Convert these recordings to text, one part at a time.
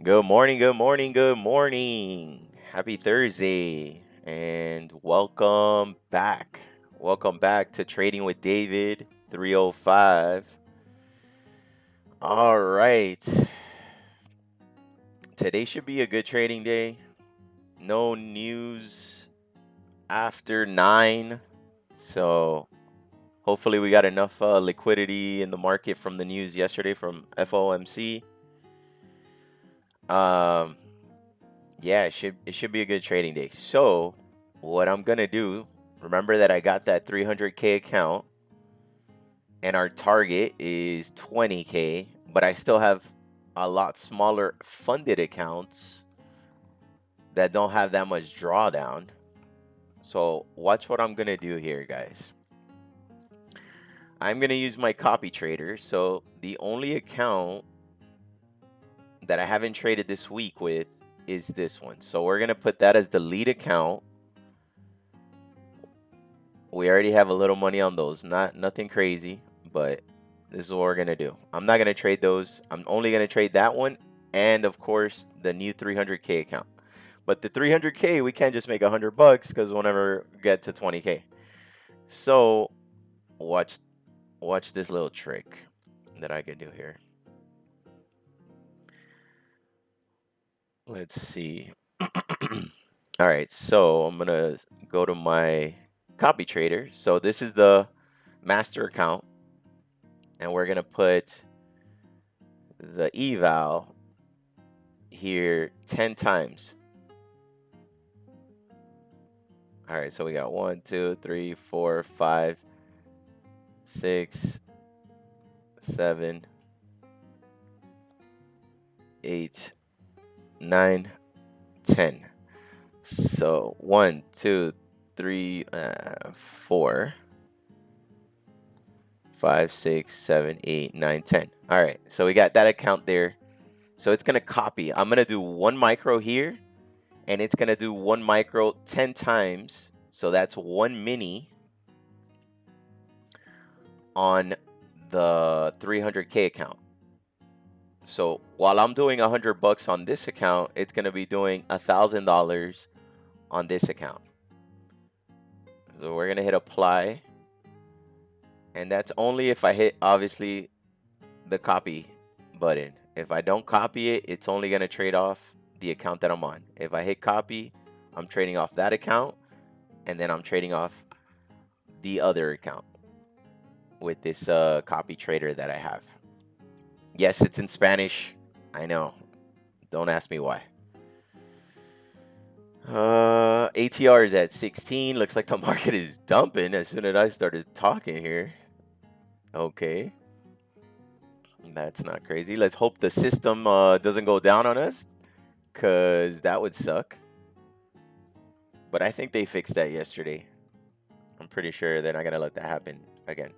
Good morning, good morning, good morning. Happy Thursday and welcome back. Welcome back to Trading with David 305. All right. Today should be a good trading day. No news after 9. So hopefully we got enough liquidity in the market from the news yesterday from FOMC. Yeah, it should be a good trading day. So what I'm gonna do, remember that I got that 300K account and our target is 20K, but I still have a lot smaller funded accounts that don't have that much drawdown. So watch what I'm gonna do here, guys. I'm gonna use my copy trader. So the only account that I haven't traded this week with is this one. So we're gonna put that as the lead account. We already have a little money on those, nothing crazy, but this is what we're gonna do. I'm not gonna trade those. I'm only gonna trade that one and of course the new 300K account. But the 300K, we can't just make $100 because we'll never get to 20K. So watch this little trick that I can do here. Let's see. All right, so I'm gonna go to my copy trader. So this is the master account, and we're gonna put the eval here 10 times. All right, so we got 1, 2, 3, 4, 5, 6, 7, 8, 9, 10. So 1, 2, 3, 4, 5, 6, 7, 8, 9, 10. All right, so we got that account there. So it's gonna copy. I'm gonna do 1 micro here, and it's gonna do 1 micro 10 times. So that's 1 mini on the 300K account. So while I'm doing $100 on this account, it's gonna be doing $1,000 on this account. So we're gonna hit apply, and that's only if I hit obviously the copy button. If I don't copy it, it's only gonna trade off the account that I'm on. If I hit copy, I'm trading off that account, and then I'm trading off the other account with this copy trader that I have. Yes, it's in Spanish. I know. Don't ask me why. ATR is at 16. Looks like the market is dumping as soon as I started talking here. Okay. That's not crazy. Let's hope the system doesn't go down on us, because that would suck. But I think they fixed that yesterday. I'm pretty sure they're not going to let that happen again.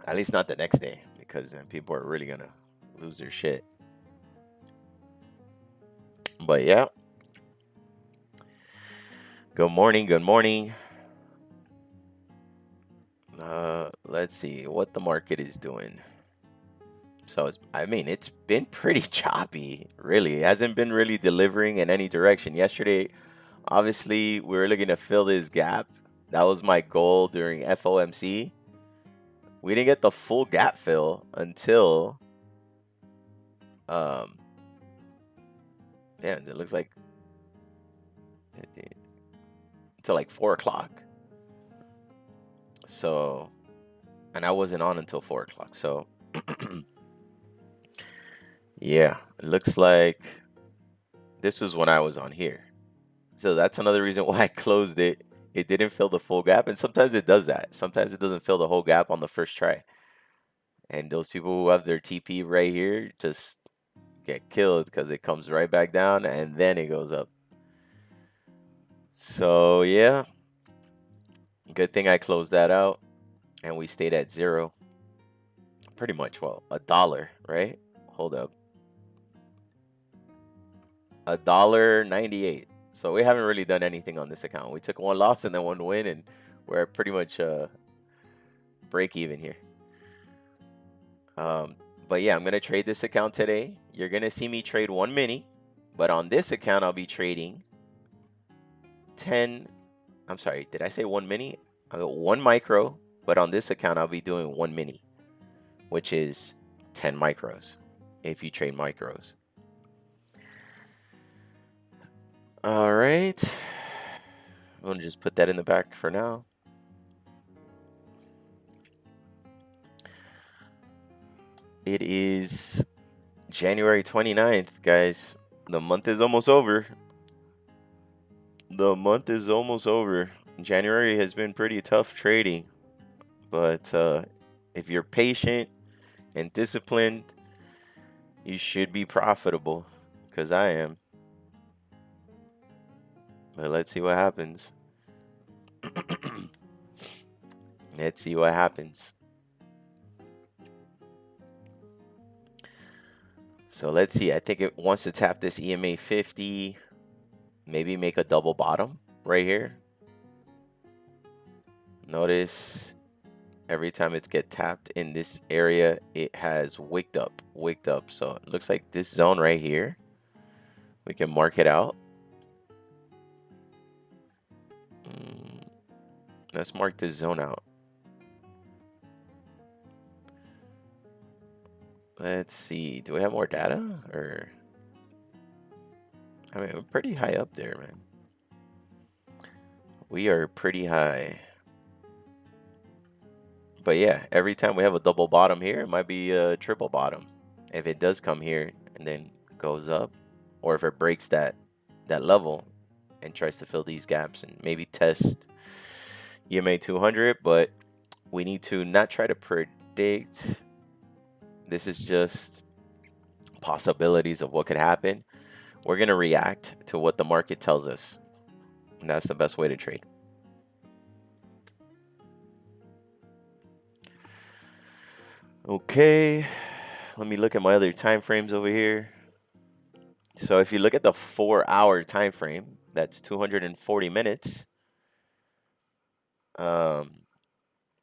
At least not the next day, because then people are really going to lose their shit. But yeah. Good morning. Good morning. Let's see what the market is doing. So I mean, it's been pretty choppy, really. It hasn't been really delivering in any direction. Yesterday, obviously, we were looking to fill this gap. That was my goal during FOMC. We didn't get the full gap fill until, yeah, it looks like until like 4 o'clock. So, and I wasn't on until 4 o'clock. So, yeah, it looks like this is when I was on here. So that's another reason why I closed it. It didn't fill the full gap, and sometimes it does that. Sometimes it doesn't fill the whole gap on the first try. And those people who have their TP right here just get killed because it comes right back down and then it goes up. So yeah, good thing I closed that out and we stayed at 0. Pretty much, well, $1, right? Hold up. $1.98. So we haven't really done anything on this account. We took 1 loss and then 1 win, and we're pretty much break even here. But yeah, I'm gonna trade this account today. You're gonna see me trade 1 mini, but on this account I'll be trading 10. I'm sorry, did I say 1 mini? I got 1 micro, but on this account I'll be doing 1 mini, which is 10 micros if you trade micros. All right. I'm gonna just put that in the back for now. It is January 29th, guys. The month is almost over. The month is almost over. January has been pretty tough trading, but if you're patient and disciplined, you should be profitable, because I am. But let's see what happens. Let's see what happens. So let's see. I think it wants to tap this EMA 50, maybe make a double bottom right here. Notice every time it's get tapped in this area, it has wicked up. So it looks like this zone right here, we can mark it out. Let's mark this zone out. Let's see. Do we have more data? Or, I mean, we're pretty high up there, man. We are pretty high. But yeah, every time we have a double bottom here, it might be a triple bottom. If it does come here and then goes up, or if it breaks that level and tries to fill these gaps and maybe test EMA 200, but we need to not try to predict. This is just possibilities of what could happen. We're going to react to what the market tells us, and that's the best way to trade. Okay, let me look at my other time frames over here. So if you look at the 4-hour time frame, that's 240 minutes.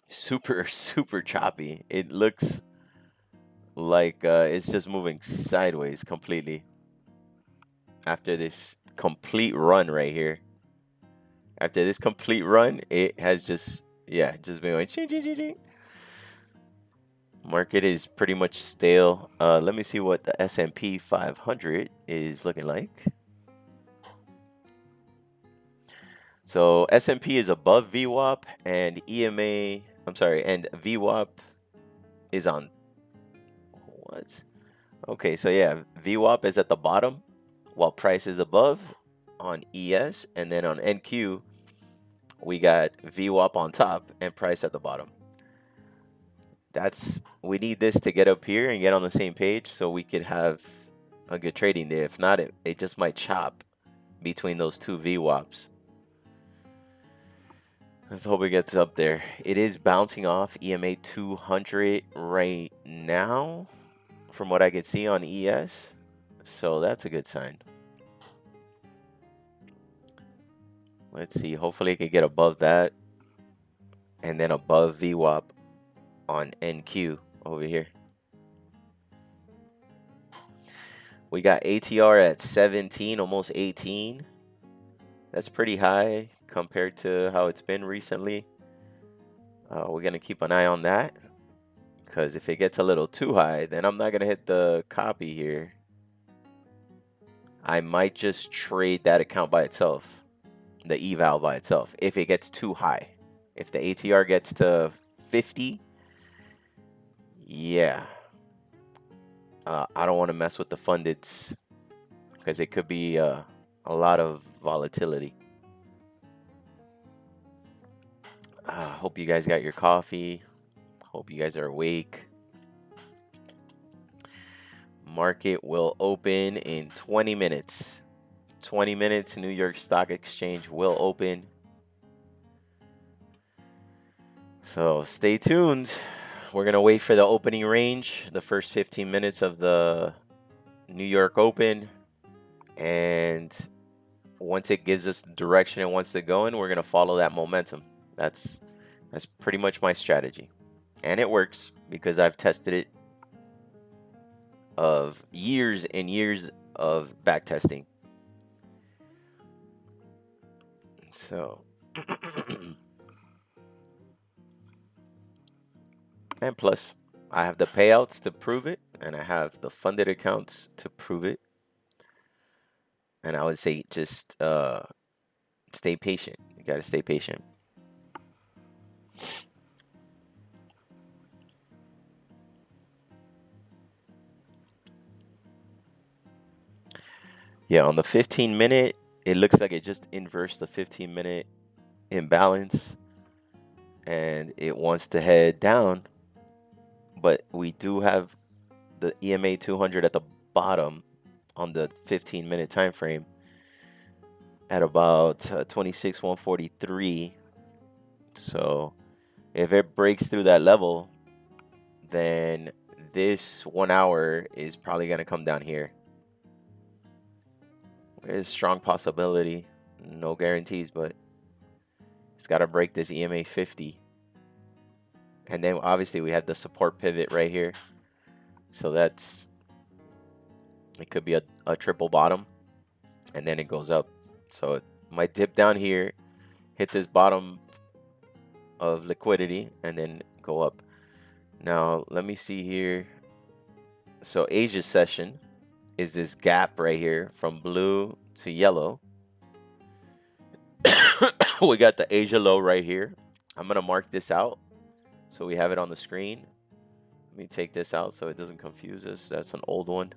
Super choppy. It looks like it's just moving sideways completely after this complete run right here. After this complete run, it has just been going ching, ching, ching, ching. Market is pretty much stale. Let me see what the S&P 500 is looking like. So S&P is above VWAP, and and VWAP is on what? Okay, so yeah, VWAP is at the bottom while price is above on ES, and then on NQ we got VWAP on top and price at the bottom. We need this to get up here and get on the same page so we could have a good trading day. If not, it just might chop between those two VWAPs. Let's hope it gets up there. It is bouncing off EMA 200 right now from what I can see on ES. So that's a good sign. Let's see. Hopefully it can get above that and then above VWAP on NQ over here. We got ATR at 17, almost 18. That's pretty high compared to how it's been recently. We're going to keep an eye on that, because if it gets a little too high, then I'm not going to hit the copy here. I might just trade that account by itself, the eval by itself, if it gets too high. If the ATR gets to 50, yeah. I don't want to mess with the fundeds, because it could be a lot of volatility. Hope you guys got your coffee. Hope you guys are awake. Market will open in 20 minutes. 20 minutes, New York Stock Exchange will open. So stay tuned. We're going to wait for the opening range, the first 15 minutes of the New York Open. And once it gives us the direction it wants to go in, we're going to follow that momentum. That's pretty much my strategy. And it works because I've tested it of years and years of back testing. So, and plus, I have the payouts to prove it, and I have the funded accounts to prove it. And I would say just stay patient. You got to stay patient. Yeah, on the 15-minute, it looks like it just inversed the 15-minute imbalance and it wants to head down, but we do have the EMA 200 at the bottom on the 15-minute time frame at about 26,143. So if it breaks through that level, then this 1 hour is probably going to come down here. There's a strong possibility, no guarantees, but it's got to break this EMA 50. And then obviously we had the support pivot right here. So it could be a triple bottom and then it goes up. So it might dip down here, hit this bottom of liquidity and then go up. Now, let me see here. So Asia session is this gap right here from blue to yellow. We got the Asia low right here. I'm going to mark this out so we have it on the screen. Let me take this out so it doesn't confuse us. That's an old one.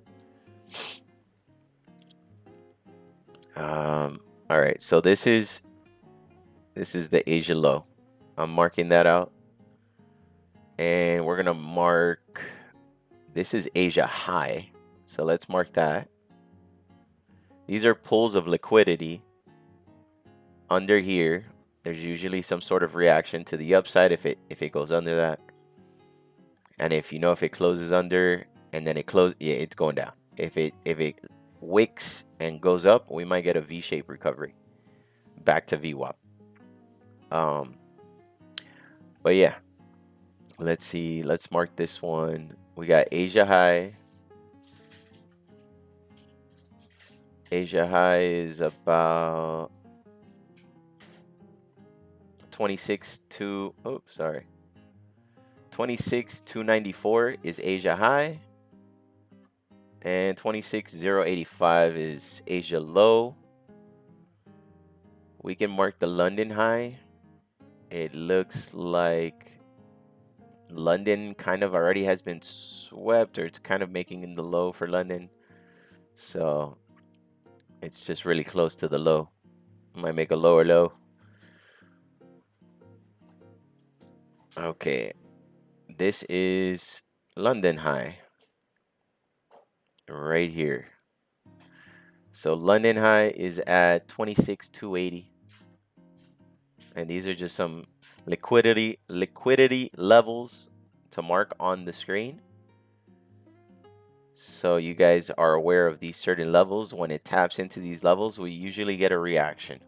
All right, so this is the Asia low. I'm marking that out. And we're going to mark, this is Asia high. So let's mark that. These are pools of liquidity. Under here, there's usually some sort of reaction to the upside if it goes under that. And if it closes under and then it closes, yeah, it's going down. If it wicks and goes up, we might get a V-shaped recovery back to VWAP. But yeah, let's see. Let's mark this one. We got Asia high. Asia high is about 26,294 is Asia high, and 26,085 is Asia low. We can mark the London high. It looks like London kind of already has been swept, or it's kind of making in the low for London. So it's just really close to the low. Might make a lower low. Okay, this is London high right here. So London high is at 26,280. And these are just some liquidity levels to mark on the screen. So you guys are aware of these certain levels. When it taps into these levels, we usually get a reaction.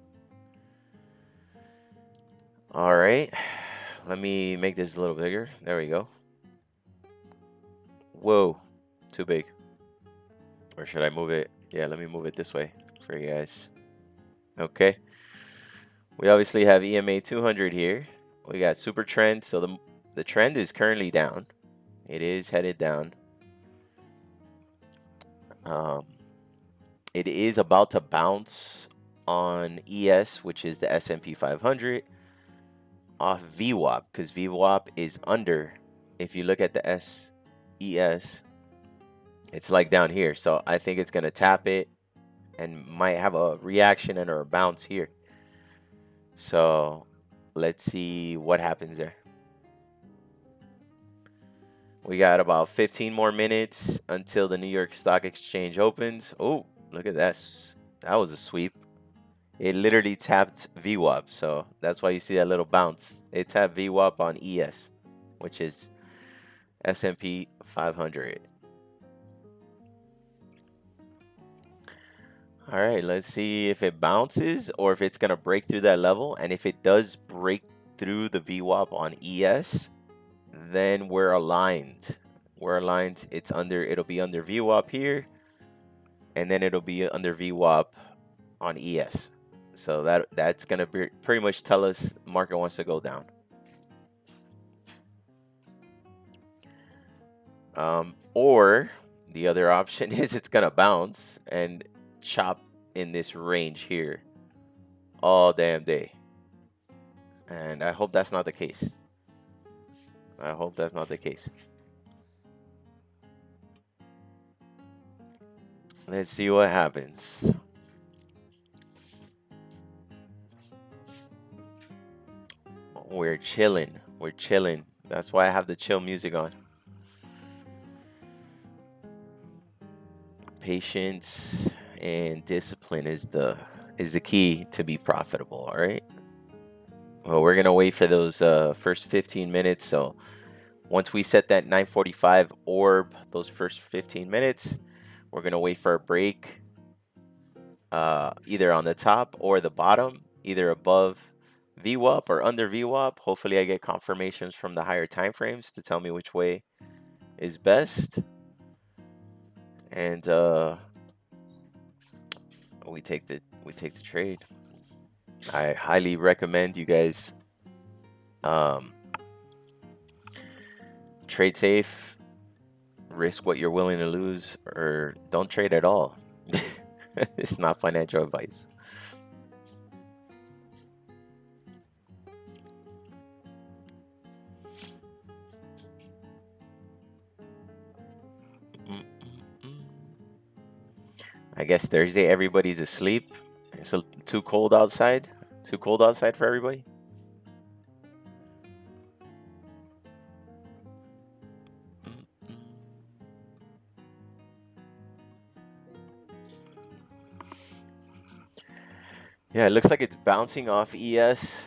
All right, let me make this a little bigger. There we go. Whoa, too big. Or should I move it? Yeah, let me move it this way for you guys. Okay. We obviously have EMA 200 here. We got super trend. So the trend is currently down. It is headed down. It is about to bounce on ES, which is the S&P 500, off VWAP, because VWAP is under. If you look at the ES, it's like down here. So I think it's going to tap it and might have a reaction and or a bounce here. So let's see what happens there. We got about 15 more minutes until the New York Stock Exchange opens. Oh, look at that. That was a sweep. It literally tapped VWAP. So that's why you see that little bounce. It tapped VWAP on ES, which is S&P 500. All right, let's see if it bounces or if it's going to break through that level. And if it does break through the VWAP on ES, then we're aligned. We're aligned. It'll be under VWAP here, and then it'll be under VWAP on ES. So that's going to be pretty much tell us market wants to go down. Or the other option is it's going to bounce and chop in this range here all damn day. And I hope that's not the case. I hope that's not the case. Let's see what happens. We're chilling. We're chilling. That's why I have the chill music on. Patience and discipline is the key to be profitable, all right? Well, we're gonna wait for those first 15 minutes. So once we set that 9:45 orb, those first 15 minutes, we're gonna wait for a break, either on the top or the bottom, either above VWAP or under VWAP. Hopefully, I get confirmations from the higher time frames to tell me which way is best, and we take the trade. I highly recommend you guys um, trade safe, risk what you're willing to lose, or don't trade at all. It's not financial advice. Mm, mm, mm. I guess Thursday everybody's asleep. It's too cold outside. Too cold outside for everybody. Mm, mm. Yeah, it looks like it's bouncing off ES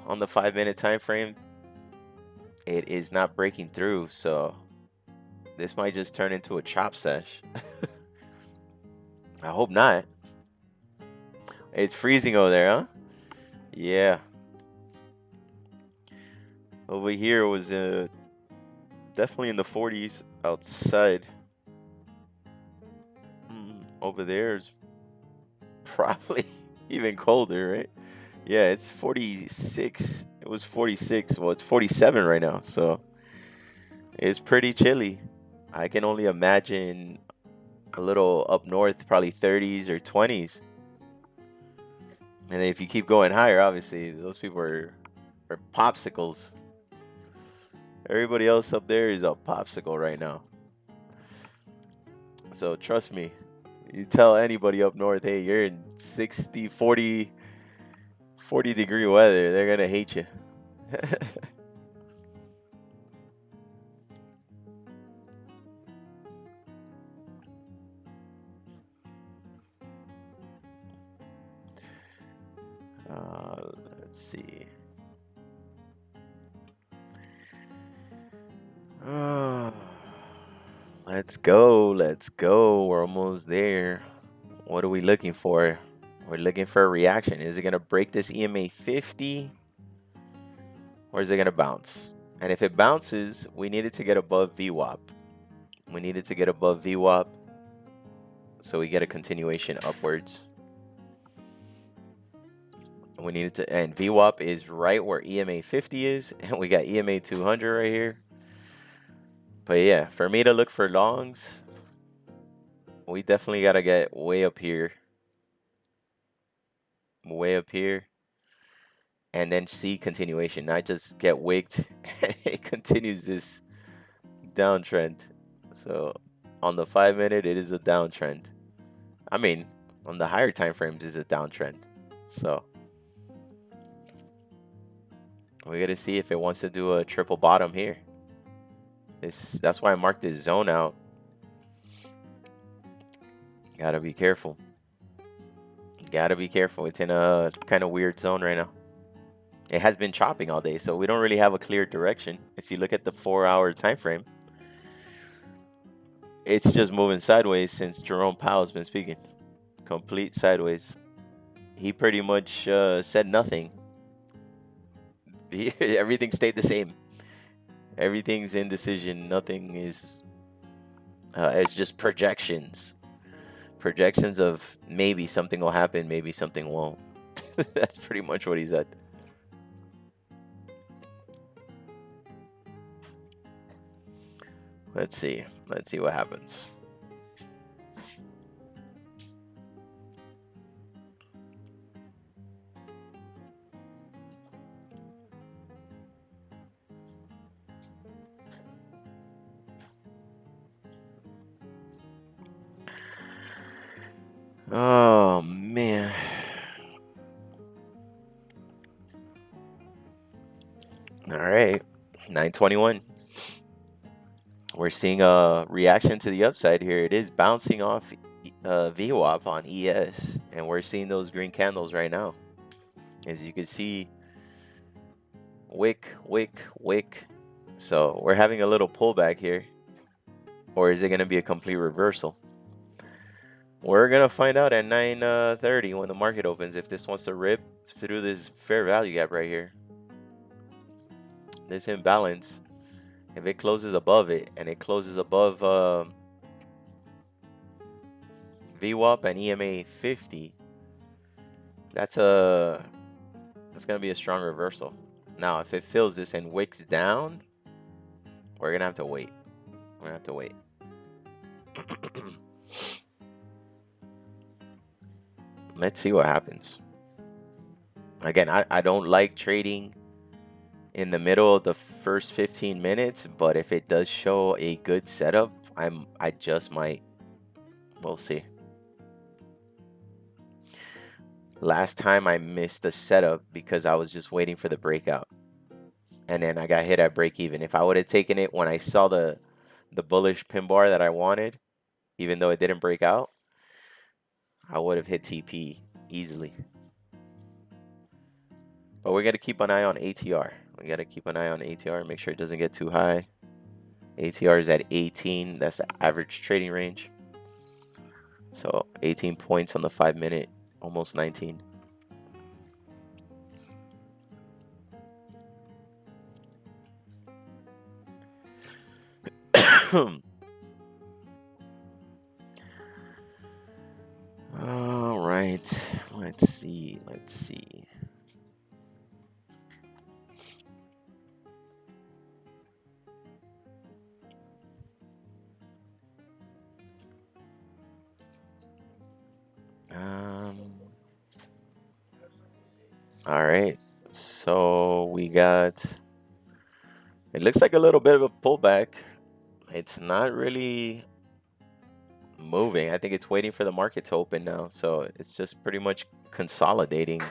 on the 5 minute time frame. It is not breaking through, so this might just turn into a chop sesh. I hope not. It's freezing over there, huh? Yeah. Over here it was definitely in the 40s outside. Over there is probably even colder, right? Yeah, it's 46. It was 46. Well, it's 47 right now, so it's pretty chilly. I can only imagine a little up north, probably 30s or 20s. And if you keep going higher, obviously, those people are popsicles. Everybody else up there is a popsicle right now. So trust me, you tell anybody up north, hey, you're in 60, 40 degree weather, they're going to hate you. Let's see. Let's go. Let's go. We're almost there. What are we looking for? We're looking for a reaction. Is it going to break this EMA 50 or is it going to bounce? And if it bounces, we need it to get above VWAP. We need it to get above VWAP so we get a continuation upwards. We need it to, and VWAP is right where EMA 50 is, and we got EMA 200 right here. But yeah, for me to look for longs, we definitely got to get way up here, and then see continuation, not just get wigged and it continues this downtrend. So on the 5 minute, it is a downtrend. I mean, on the higher time frames, is a downtrend. So we got to see if it wants to do a triple bottom here. That's why I marked this zone out. Gotta be careful. Gotta be careful. It's in a kind of weird zone right now. It has been chopping all day, so we don't really have a clear direction. If you look at the 4 hour time frame, it's just moving sideways since Jerome Powell's been speaking. Complete sideways. He pretty much said nothing. Everything stayed the same. Everything's indecision. Nothing is. It's just projections. Projections of maybe something will happen, maybe something won't. That's pretty much what he said. Let's see. Let's see what happens. Oh man. All right. 921. We're seeing a reaction to the upside here. It is bouncing off VWAP on ES, and we're seeing those green candles right now. As you can see, wick, wick, wick. So we're having a little pullback here. Or is it going to be a complete reversal? We're going to find out at 9:30 when the market opens if this wants to rip through this fair value gap right here. This imbalance, if it closes above it and it closes above VWAP and EMA 50, that's going to be a strong reversal. Now, if it fills this and wicks down, we're going to have to wait. We're going to have to wait. Let's see what happens. Again, I don't like trading in the middle of the first 15 minutes, but if it does show a good setup, I just might. We'll see. Last time I missed the setup because I was just waiting for the breakout. And then I got hit at break even. If I would have taken it when I saw the bullish pin bar that I wanted, even though it didn't break out, I would have hit TP easily. But we're going to keep an eye on ATR. We got to keep an eye on ATR, make sure it doesn't get too high. ATR is at 18. That's the average trading range. So 18 points on the 5-minute, almost 19. All right, let's see. All right, so we got, it looks like a little bit of a pullback. It's not really moving. I think it's waiting for the market to open now. So it's just pretty much consolidating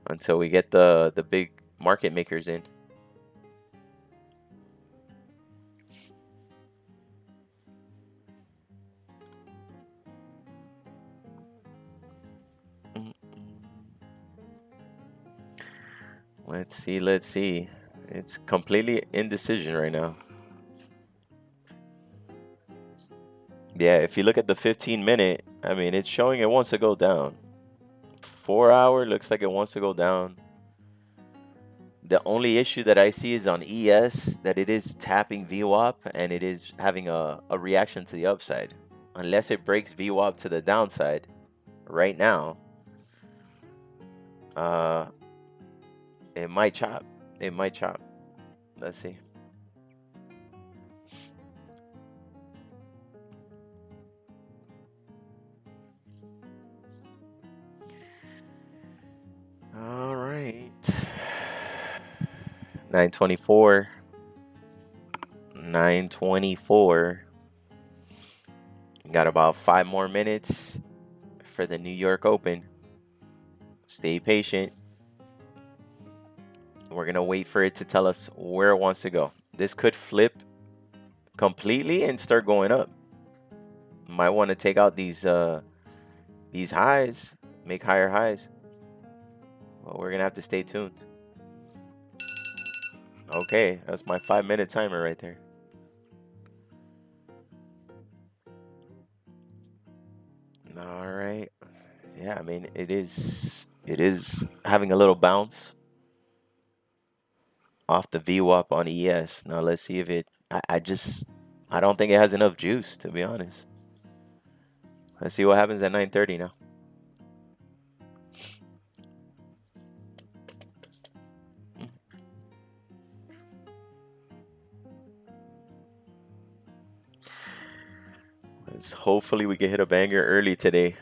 until we get the big market makers in. Let's see. It's completely indecision right now. Yeah, if you look at the 15-minute, I mean, it's showing it wants to go down. 4-hour looks like it wants to go down. The only issue that I see is on ES that it is tapping VWAP and it is having a reaction to the upside. Unless it breaks VWAP to the downside right now, it might chop. It might chop. Let's see. All right. 924. 924. Got about 5 more minutes for the New York Open. Stay patient. We're going to wait for it to tell us where it wants to go. This could flip completely and start going up. Might want to take out these highs, make higher highs. Well, we're going to have to stay tuned. Okay, that's my 5-minute timer right there. All right. Yeah, I mean, it is having a little bounce off the VWAP on ES. Now let's see if it, I don't think it has enough juice, to be honest. Let's see what happens at 9:30 now. Hopefully we can hit a banger early today.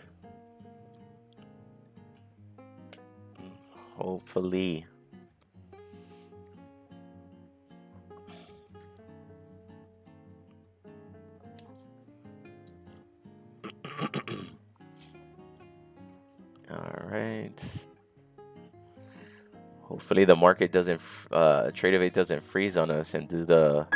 Hopefully. right. Hopefully the market doesn't, Tradevate doesn't freeze on us and do the.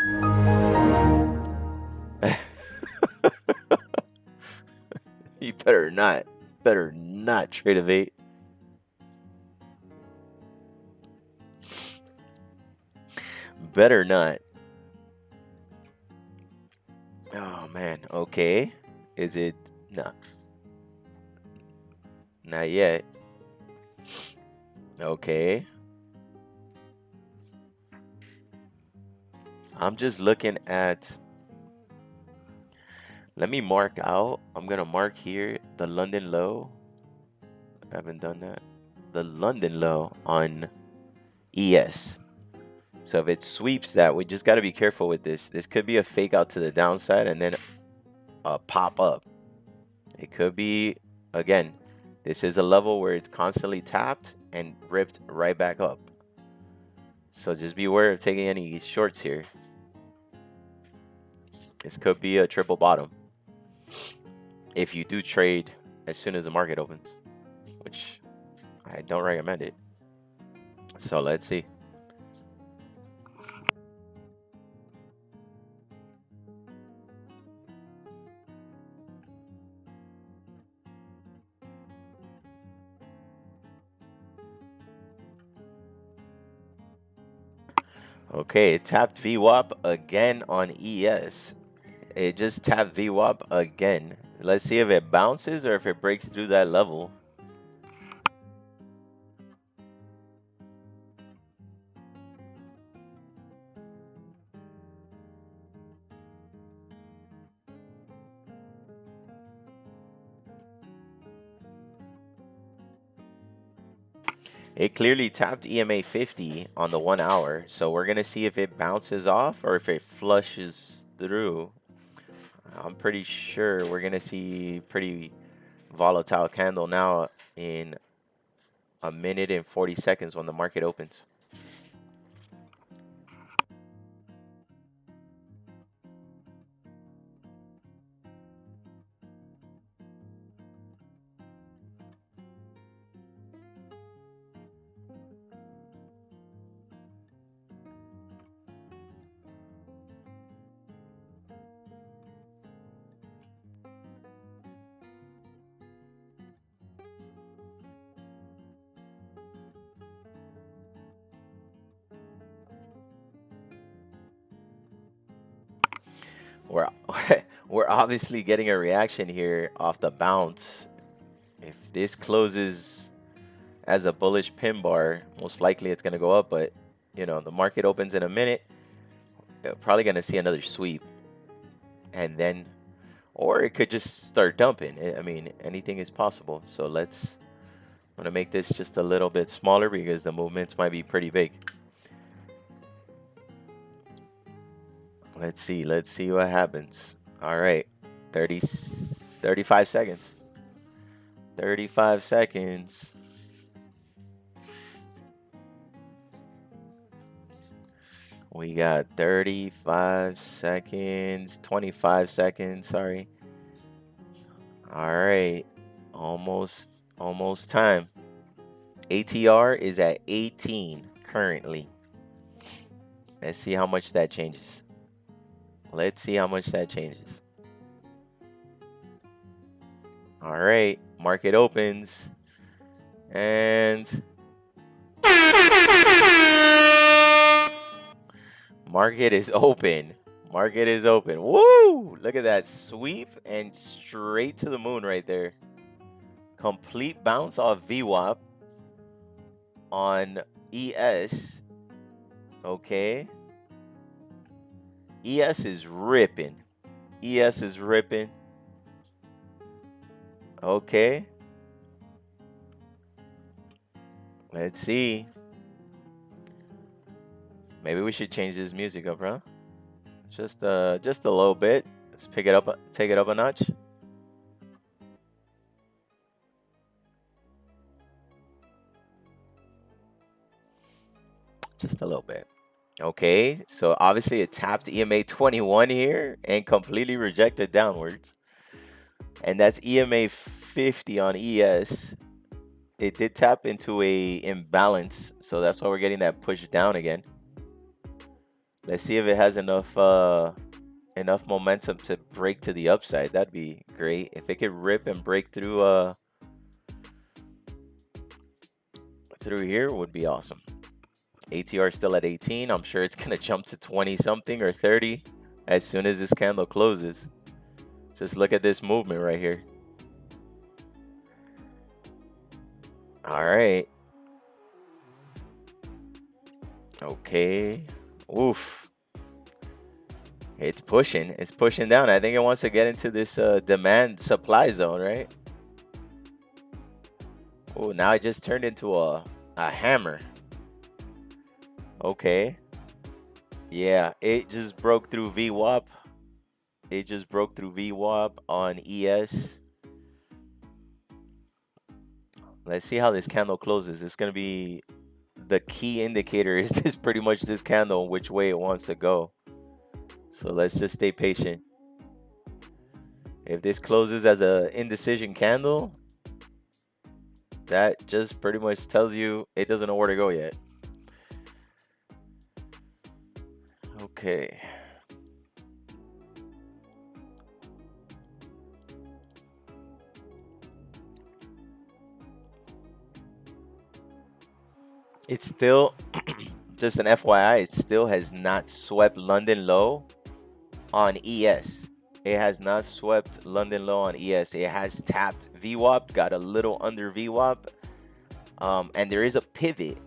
You better not. Better not, Tradevate. Better not. Oh man. Okay. Is it? No, not yet. Okay. I'm just looking at. Let me mark out. I'm gonna mark here the London low. I haven't done that. The London low on ES. So if it sweeps that, we just got to be careful with this. This could be a fake out to the downside and then a pop up. It could be, again, this is a level where it's constantly tapped and ripped right back up. So just be aware of taking any shorts here. This could be a triple bottom if you do trade as soon as the market opens, which I don't recommend it. So let's see. Okay, it tapped VWAP again on ES. It just tapped VWAP again. Let's see if it bounces or if it breaks through that level. It clearly tapped EMA 50 on the 1 hour. So we're going to see if it bounces off or if it flushes through. I'm pretty sure we're going to see pretty volatile candle now in a minute and 40 seconds when the market opens. We're, we're obviously getting a reaction here off the bounce. If this closes as a bullish pin bar, most likely it's going to go up, but you know, the market opens in a minute. You're probably going to see another sweep. And then, or it could just start dumping. I mean, anything is possible. So I'm going to make this just a little bit smaller because the movements might be pretty big. Let's see what happens. All right, 35 seconds. 35 seconds. We got 35 seconds, 25 seconds, sorry. All right, almost time. ATR is at 18 currently. Let's see how much that changes. Let's see how much that changes. All right, market opens and market is open. Market is open. Woo! Look at that sweep and straight to the moon right there. Complete bounce off VWAP on ES. Okay. ES is ripping. ES is ripping. Okay. Let's see. Maybe we should change this music up, huh? Just a little bit. Let's pick it up, take it up a notch. Just a little bit. Okay, so obviously it tapped EMA 21 here and completely rejected downwards. And that's EMA 50 on ES. it did tap into a imbalance, so that's why we're getting that push down again. Let's see if it has enough momentum to break to the upside. That'd be great. If it could rip and break through here, would be awesome. ATR still at 18. I'm sure it's gonna jump to 20 something or 30 as soon as this candle closes. Just look at this movement right here. All right. Okay. Oof. It's pushing. It's pushing down. I think it wants to get into this demand supply zone, right? Oh, now it just turned into a hammer. Okay. Yeah, it just broke through VWAP. It just broke through VWAP on ES. Let's see how this candle closes. It's going to be the key indicator is this pretty much this candle, which way it wants to go. So let's just stay patient. If this closes as a indecision candle, that just pretty much tells you it doesn't know where to go yet. Okay. It's still, just an FYI, it still has not swept London low on ES. It has not swept London low on ES. It has tapped VWAP, got a little under VWAP, and there is a pivot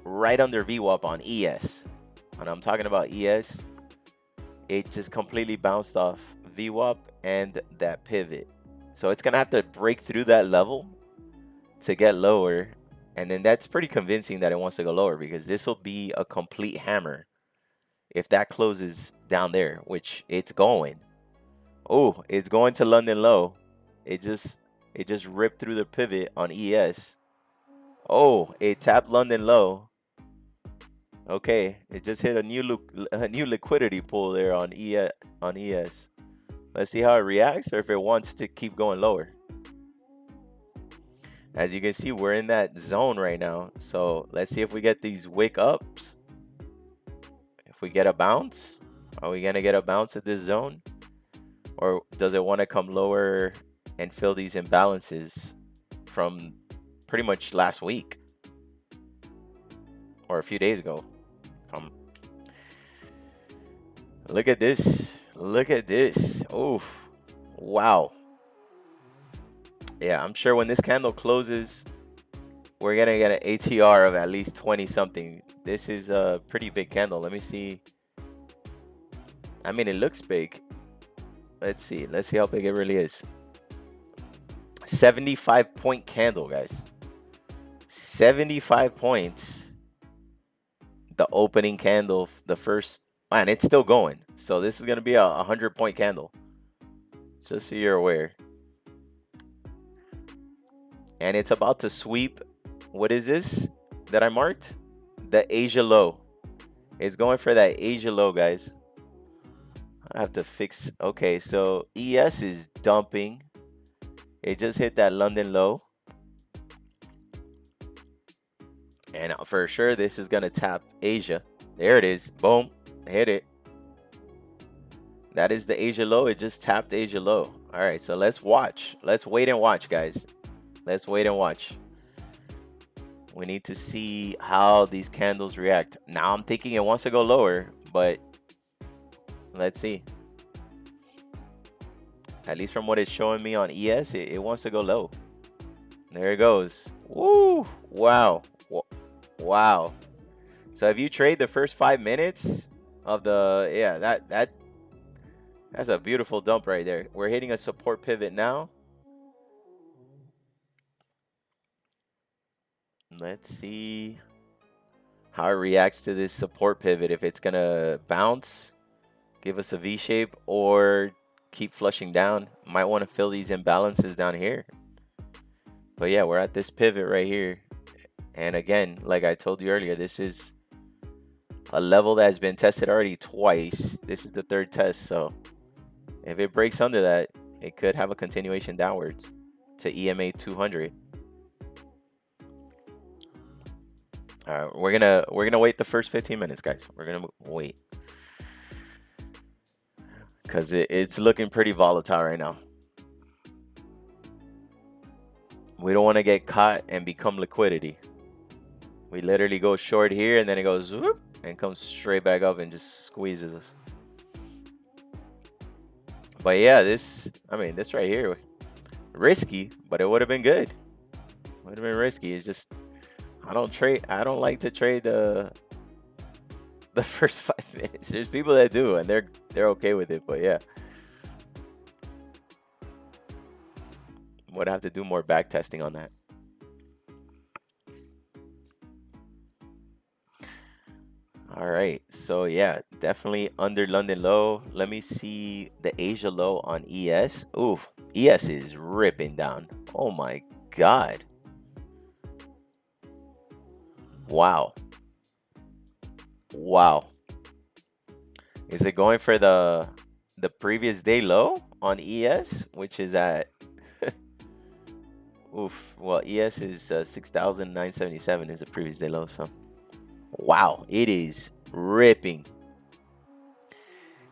right under VWAP on ES. And I'm talking about ES. It just completely bounced off VWAP and that pivot. So it's gonna have to break through that level to get lower, and then that's pretty convincing that it wants to go lower, because this will be a complete hammer if that closes down there, which it's going. Oh, it's going to London low. It just ripped through the pivot on ES. Oh, it tapped London low. Okay, it just hit a new liquidity pool there on ES. Let's see how it reacts, or if it wants to keep going lower. As you can see, we're in that zone right now. So let's see if we get these wick ups. If we get a bounce, are we gonna get a bounce at this zone? Or does it want to come lower and fill these imbalances from pretty much last week or a few days ago? Look at this. Look at this. Oof. Wow. Yeah, I'm sure when this candle closes, we're gonna get an ATR of at least 20 something. This is a pretty big candle. Let me see. I mean, it looks big. Let's see. Let's see how big it really is. 75 point candle, guys. 75 points. The opening candle, the first, man, it's still going. So this is gonna be a 100 point candle. Just so you're aware. And it's about to sweep. What is this that I marked? The Asia low. It's going for that Asia low, guys. I have to fix. Okay, so ES is dumping. It just hit that London low. And for sure, this is going to tap Asia. There it is. Boom. Hit it. That is the Asia low. It just tapped Asia low. All right, so let's watch. Let's wait and watch, guys. Let's wait and watch. We need to see how these candles react. Now I'm thinking it wants to go lower, but let's see. At least from what it's showing me on ES, it wants to go low. There it goes. Woo! Wow. Wow. So if you trade the first 5 minutes of the, yeah, that's a beautiful dump right there. We're hitting a support pivot now. Let's see how it reacts to this support pivot. If it's gonna bounce, give us a V shape, or keep flushing down. Might want to fill these imbalances down here. But yeah, we're at this pivot right here. And again, like I told you earlier, this is a level that has been tested already twice. This is the third test. So if it breaks under that, it could have a continuation downwards to EMA 200. All right, we're gonna wait the first 15 minutes, guys. We're gonna wait because it's looking pretty volatile right now. We don't want to get caught and become liquidity. We literally go short here and then it goes whoop, and comes straight back up and just squeezes us. But yeah, this right here, risky, but it would have been good. Would have been risky. It's just I don't like to trade the first 5 minutes. There's people that do and they're okay with it, but yeah. Would have to do more back testing on that. All right, so yeah, definitely under London low. Let me see the Asia low on ES. Ooh, ES is ripping down. Oh my God. Wow. Wow. Is it going for the previous day low on ES, which is at oof. Well, ES is 6,977 is the previous day low, so wow, it is ripping.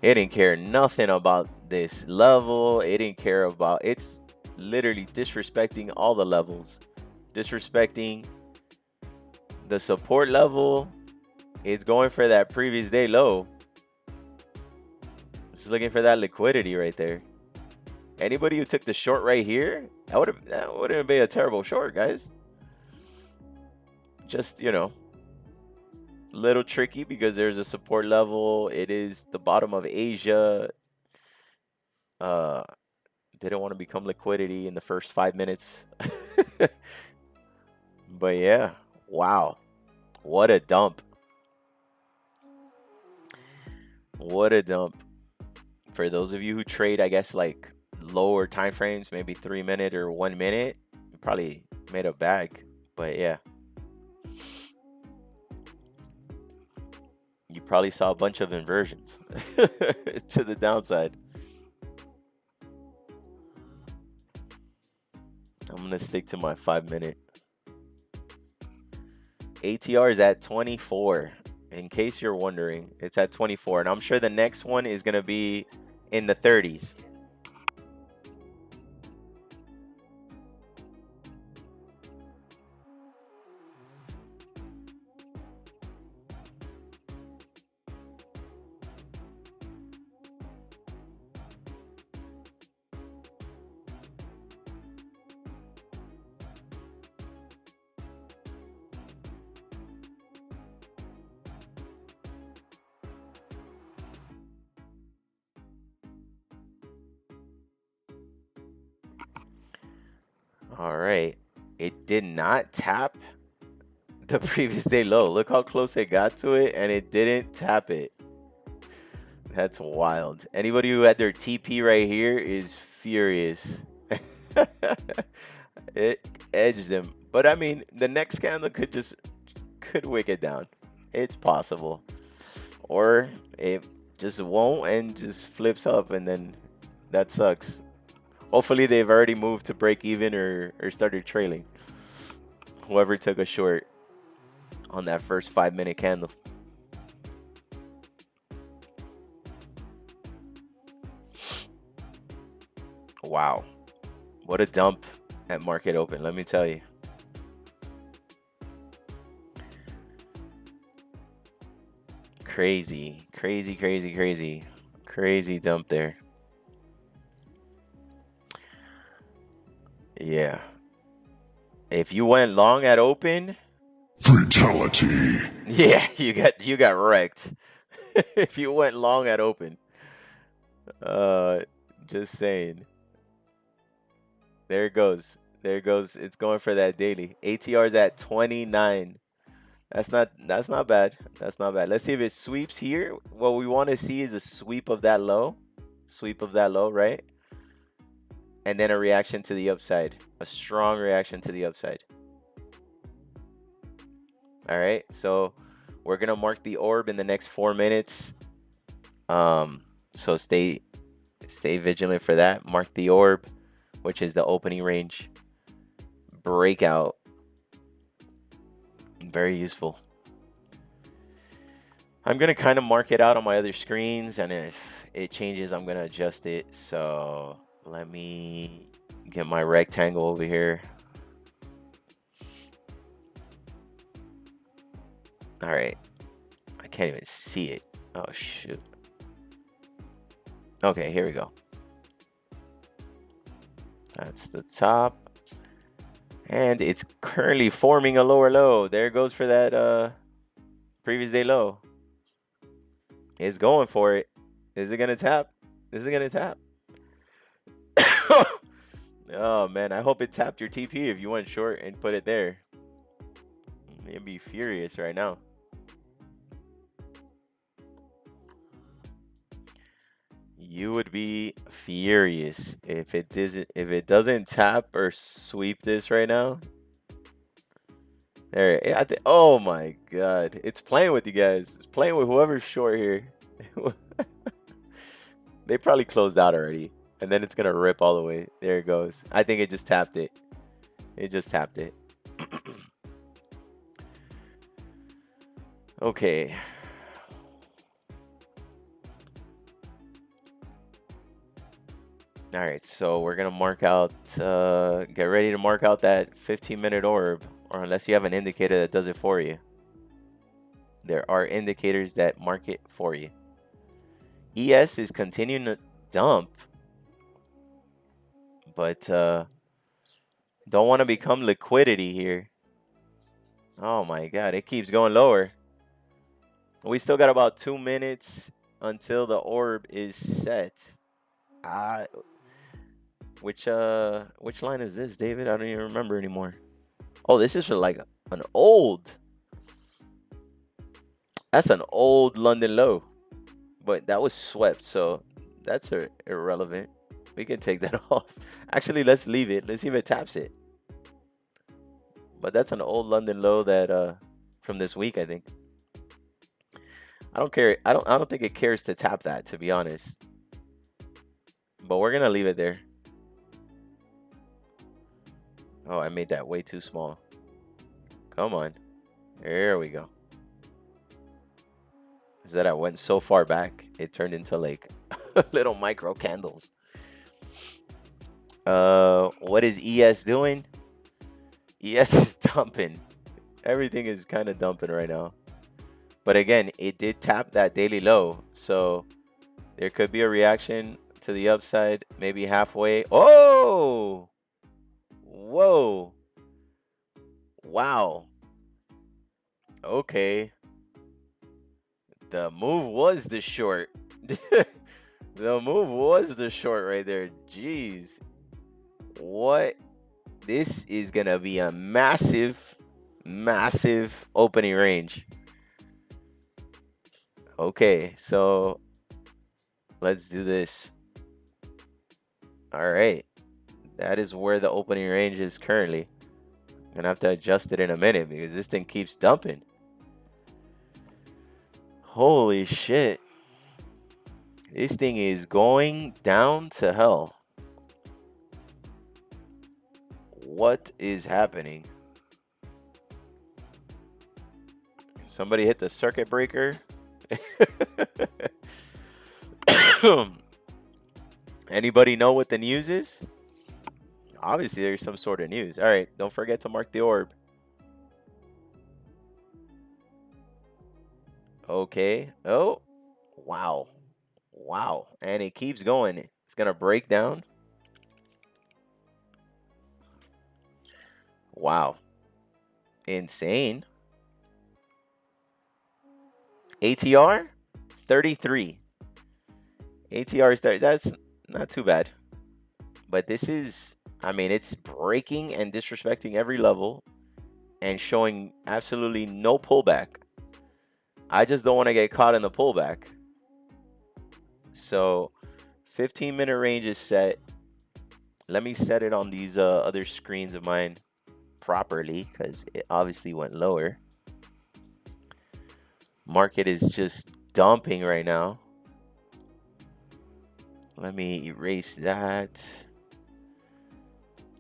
It didn't care nothing about this level. It didn't care about it's literally disrespecting all the levels, disrespecting the support level. It's going for that previous day low. Just looking for that liquidity right there. Anybody who took the short right here, that wouldn't be a terrible short, guys. Just little tricky because there's a support level. It is the bottom of Asia. Uh, didn't want to become liquidity in the first 5 minutes. But yeah, wow, what a dump. What a dump. For those of you who trade, I guess like lower time frames, maybe 3 minute or 1 minute, you probably made a bag. But yeah, you probably saw a bunch of inversions to the downside. I'm gonna stick to my 5 minute. ATR is at 24. In case you're wondering, it's at 24, and I'm sure the next one is gonna be in the 30s. All right, it did not tap the previous day low. Look how close it got to it, and it didn't tap it. That's wild. Anybody who had their TP right here is furious. It edged them. But I mean, the next candle could wick it down. It's possible. Or it just won't and just flips up, and then that sucks. Hopefully they've already moved to break even or started trailing. Whoever took a short on that first 5 minute candle. Wow. What a dump at market open, let me tell you. Crazy, crazy, crazy, crazy. Crazy dump there. Yeah. If you went long at open, fatality. yeah, you got wrecked. If you went long at open. Just saying. There it goes. There it goes. It's going for that daily. ATR's at 29. That's not bad. That's not bad. Let's see if it sweeps here. What we want to see is a sweep of that low. Sweep of that low, right? And then a reaction to the upside. A strong reaction to the upside. All right. So we're gonna mark the orb in the next 4 minutes. So stay vigilant for that. Mark the orb, which is the opening range breakout. Very useful. I'm going to kind of mark it out on my other screens, and if it changes, I'm going to adjust it. So let me get my rectangle over here. All right. I can't even see it. Oh, shoot. Okay, here we go. That's the top. And it's currently forming a lower low. There it goes for that previous day low. It's going for it. Is it going to tap? Is it going to tap? Oh, man. I hope it tapped your TP if you went short and put it there. You'd be furious right now. You would be furious if it doesn't tap or sweep this right now. There, oh my God, it's playing with you guys. It's playing with whoever's short here. They probably closed out already, and then it's gonna rip all the way. There it goes. I think it just tapped it. It just tapped it. Okay. All right, so we're gonna mark out, get ready to mark out that 15-minute orb, or unless you have an indicator that does it for you. There are indicators that mark it for you. ES is continuing to dump, but don't want to become liquidity here. Oh my God, it keeps going lower. We still got about 2 minutes until the orb is set. Which line is this, David? I don't even remember anymore. Oh, this is for like an old. That's an old London low, but that was swept, so that's irrelevant. We can take that off. Actually, let's leave it. Let's see if it taps it. But that's an old London low that from this week, I think. I don't care. I don't think it cares to tap that, to be honest. But we're gonna leave it there. Oh, I made that way too small. Come on. There we go. Is that I went so far back, it turned into like little micro candles. What is ES doing? ES is dumping. Everything is kind of dumping right now. But again, it did tap that daily low. So there could be a reaction to the upside, maybe halfway. Oh! Whoa. Wow. Okay. The move was the short. The move was the short right there. Jeez. What? This is going to be a massive, massive opening range. Okay, so let's do this. All right. That is where the opening range is currently. I'm going to have to adjust it in a minute because this thing keeps dumping. Holy shit. This thing is going down to hell. What is happening? Somebody hit the circuit breaker. Anybody know what the news is? Obviously, there's some sort of news. All right, don't forget to mark the orb. Okay. Oh, wow. Wow. And it keeps going. It's going to break down. Wow. Insane. ATR 33. ATR is 30. That's not too bad. But this is, I mean, it's breaking and disrespecting every level and showing absolutely no pullback. I just don't want to get caught in the pullback. So 15-minute range is set. Let me set it on these other screens of mine properly because it obviously went lower. Market is just dumping right now. Let me erase that.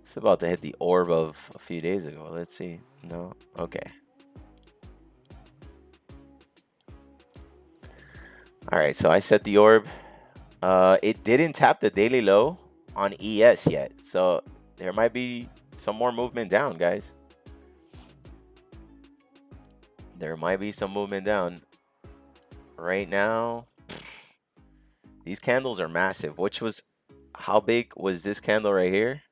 It's about to hit the orb of a few days ago. Let's see. No? Okay. All right, so I set the orb. It didn't tap the daily low on ES yet, so there might be some more movement down, guys. There might be some movement down. Right now, these candles are massive. How big was this candle right here?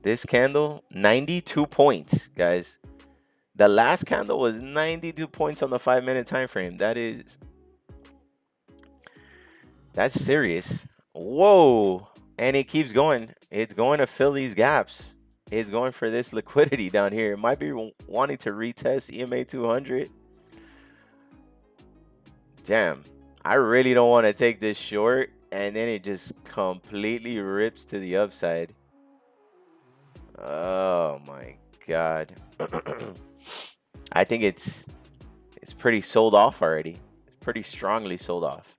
This candle, 92 points, guys. The last candle was 92 points on the 5-minute time frame. That's serious. Whoa. And it keeps going. It's going to fill these gaps. It's going for this liquidity down here. It might be wanting to retest EMA 200. Damn. I really don't want to take this short. And then it just completely rips to the upside. Oh my God. I think it's pretty sold off already. It's pretty strongly sold off.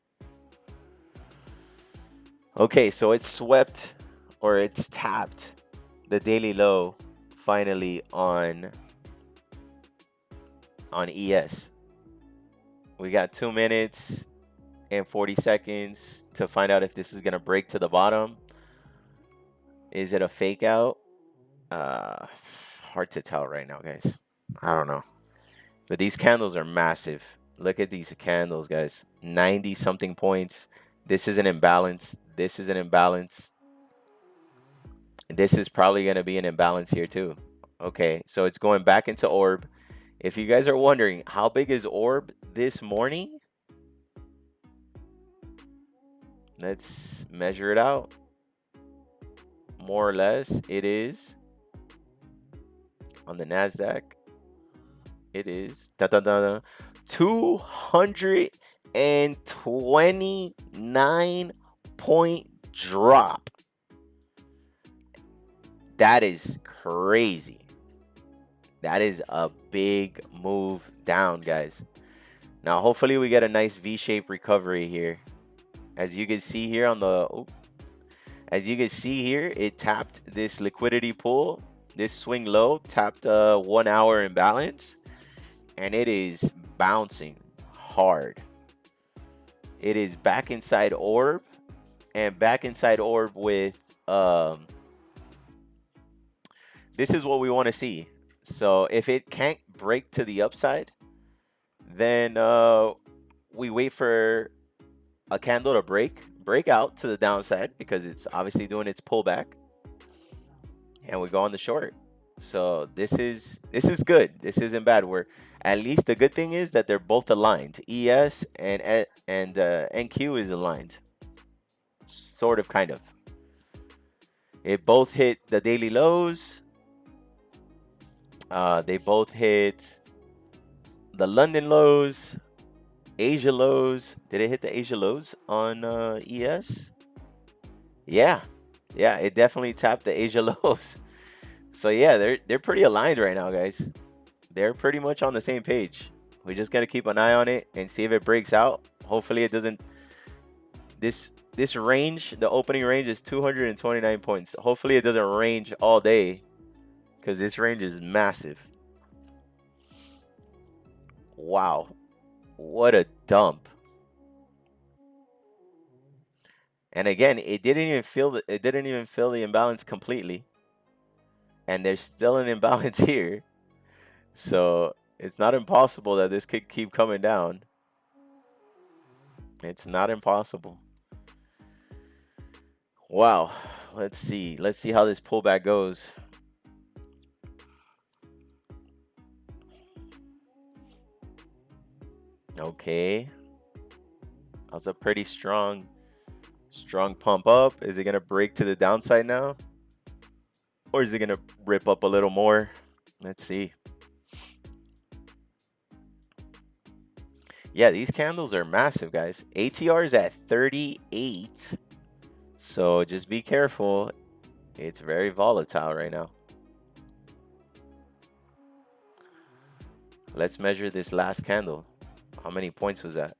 Okay, so it's swept, or it's tapped the daily low finally on ES. We got 2 minutes and 40 seconds to find out if this is gonna break to the bottom. Is it a fake out? Hard to tell right now, guys. I don't know. But these candles are massive. Look at these candles, guys. 90 something points. This is an imbalance. This is an imbalance. This is probably going to be an imbalance here too. Okay, so it's going back into orb. If you guys are wondering, how big is orb this morning? Let's measure it out. More or less, it is on the NASDAQ. It is 229 point drop. That is crazy. That is a big move down, guys. Now, hopefully we get a nice V-shaped recovery here. As you can see here on the, as you can see here, it tapped this liquidity pool, this swing low, tapped a 1 hour imbalance, and it is bouncing hard. It is back inside orb, and back inside orb with, this is what we want to see. So if it can't break to the upside, then we wait for a candle to break out to the downside, because it's obviously doing its pullback, and we go on the short. So this is good. This isn't bad. We're, at least the good thing is that they're both aligned. ES and NQ is aligned, sort of, kind of. It both hit the daily lows. They both hit the London lows, Asia lows. Did it hit the Asia lows on ES? Yeah, it definitely tapped the Asia lows. So yeah, they're pretty aligned right now, guys. They're pretty much on the same page. We just gotta keep an eye on it and see if it breaks out. Hopefully it doesn't. This range, the opening range is 229 points. Hopefully it doesn't range all day, because this range is massive. Wow, what a dump. And again, it didn't even feel the imbalance completely, and there's still an imbalance here. So it's not impossible that this could keep coming down. It's not impossible. Wow, let's see how this pullback goes. Okay, that's a pretty strong pump up. Is it gonna break to the downside now, or is it gonna rip up a little more? Let's see. Yeah, these candles are massive, guys. ATR is at 38, so just be careful. It's very volatile right now. Let's measure this last candle. How many points was that?